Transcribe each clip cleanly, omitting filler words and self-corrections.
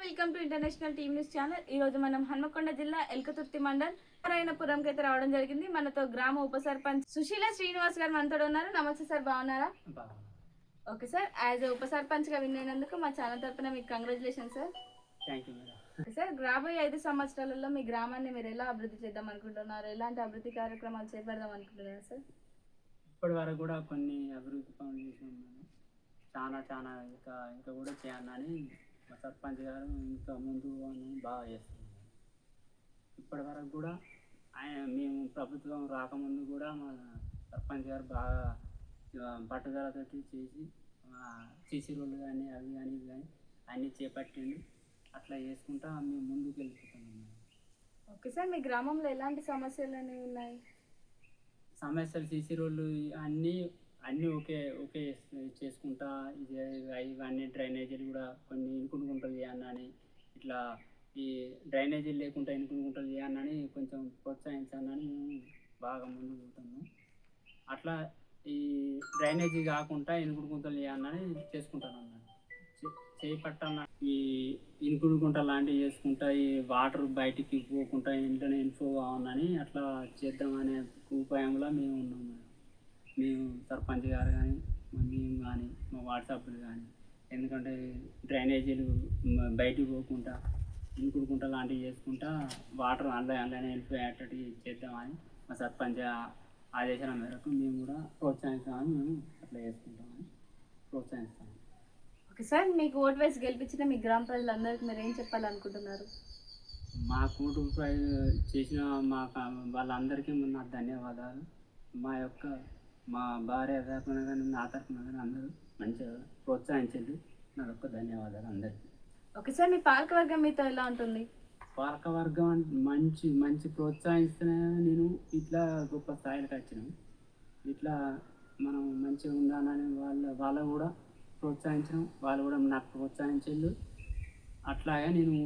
Welcome to international TV news channel. ఈ రోజు మనం హన్మకొండ జిల్లా ఎల్కతుర్తి మండల్ నారాయణపురంకి అయితే రావడం జరిగింది. మనతో గ్రామ ఉప సర్పంచ్ సుశీల శ్రీనివాస్ గారు మనతో ఉన్నారు. నమస్తే సార్, బాగున్నారా? ఓకే సార్, యాజ్ ఉప సర్పంచ్ గా విన్ అయినందుకు మా ఛానల్ తరపున మీకు congratulation sir. Thank you madam. Sir, రాబోయే 5 సంవత్సరాలలో మీ గ్రామాన్ని మీరు ఎలా అభివృద్ధి చేద్దాం అనుకుంటున్నారు? ఎలాంటి అభివృద్ధి కార్యక్రమాలు చేపడదాం అనుకుంటున్నారు సార్? ఇప్పటి వరకు కూడా కొన్ని అభివృద్ధి పనులు చేసి ఉన్నాను. చాలా ఇంకా కూడా చేయాలని మా సర్పంచ్ గారు ఇంకా ముందు బాగా చేస్తున్నారు. ఇప్పటి వరకు కూడా మేము ప్రభుత్వం రాకముందు కూడా మా సర్పంచ్ గారు బాగా పట్టుదలతో చేసి సీసీ రోడ్లు కానీ అవి కానీ ఇవి కానీ అన్నీ చేపట్టింది. అట్లా చేసుకుంటా మేము ముందుకు వెళ్ళిపోతున్నాం. ఓకే సార్, మీ గ్రామంలో ఎలాంటి సమస్యలు అనేవి ఉన్నాయి? సమస్యలు సీసీ రోడ్లు అన్నీ ఓకే చేసుకుంటా ఇవన్నీ డ్రైనేజీలు కూడా కొన్ని ఇనుకుడు గుంటలు చేయాలని, ఇట్లా ఈ డ్రైనేజీలు లేకుండా ఇనుకుడు గుంటలు చేయాలని కొంచెం ప్రోత్సహించాలని మేము బాగా ముందుకు పోతున్నాం. అట్లా ఈ డ్రైనేజీ కాకుండా ఇనుకుడు గుంటలు చేయాలని చేసుకుంటాను అన్నమాట. చేపట్టాల ఈ ఇనుకుడు గుంట లాంటివి చేసుకుంటా ఈ వాటర్ బయటికి పోకుండా ఇంట్లోనే ఇన్ఫో కావాలని అట్లా చేద్దామనే ఉపాయంలో మేము ఉన్నాం. మేము సర్పంచ్ గారు కానీ మేము కానీ మా వాట్సాప్లు కానీ, ఎందుకంటే డ్రైనేజీలు బయటికి పోకుండా ఇనుకుడు గుంట లాంటివి చేసుకుంటా వాటర్ ఆన్లైన్ వెళ్ళిపోయేటట్టు చేద్దామని మా సర్పంచ్ ఆదేశాల మేరకు మేము కూడా ప్రోత్సహిస్తామని మేము అట్లా చేసుకుంటామని ప్రోత్సహిస్తాము. ఓకే సార్, మీకు ఓటు వేసి గెలిపించిన మీ గ్రామ ప్రజలందరికీ మీరు ఏం చెప్పాలనుకుంటున్నారు? మా కూటు చేసిన వాళ్ళందరికీ నా ధన్యవాదాలు. మా భార్య తరఫున కానీ నా తరఫున కానీ అందరూ మంచిగా ప్రోత్సహించండి. నా యొక్క ధన్యవాదాలు అందరికీ. ఓకే సార్, మీ పాలకవర్గం మీతో ఎలా ఉంటుంది? పాలకవర్గం మంచి ప్రోత్సహిస్తేనే నేను ఇట్లా గొప్ప స్థాయికి వచ్చినాం. ఇట్లా మనం మంచిగా ఉండాలని వాళ్ళు కూడా ప్రోత్సహించడం, వాళ్ళు కూడా నాకు ప్రోత్సహించారు. అట్లాగే నేను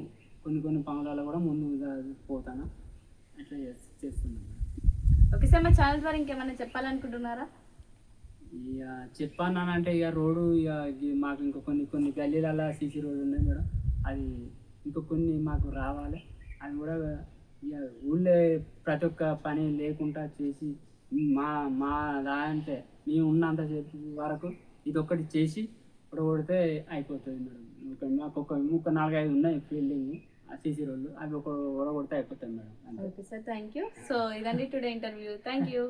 కొన్ని పనులలో కూడా ముందుగా పోతాను. అట్లా చేస్తున్నాను. ఓకే సార్, మా ఛానల్ ద్వారా ఇంకేమైనా చెప్పాలనుకుంటున్నారా? ఇక చెప్పానంటే ఇక రోడ్డు మాకు ఇంకా కొన్ని గల్లీలలో సీసీ రోడ్డు ఉన్నాయి మేడం. అది ఇంకా కొన్ని మాకు రావాలి. అది కూడా ఇక ఊళ్ళో ప్రతి ఒక్క పని లేకుండా చేసి మా దాంట్లో మేము ఉన్నంత వరకు ఇది ఒక్కటి చేసి కొడితే అయిపోతుంది మేడం. మాకు ఒక 4-5 ఉన్నాయి ఫీల్డింగ్ సీసీ రోడ్లు, అవి ఒక కొడితే అయిపోతుంది madam. Okay sir, thank you. So ఇదండి టుడే ఇంటర్వ్యూ. Thank you.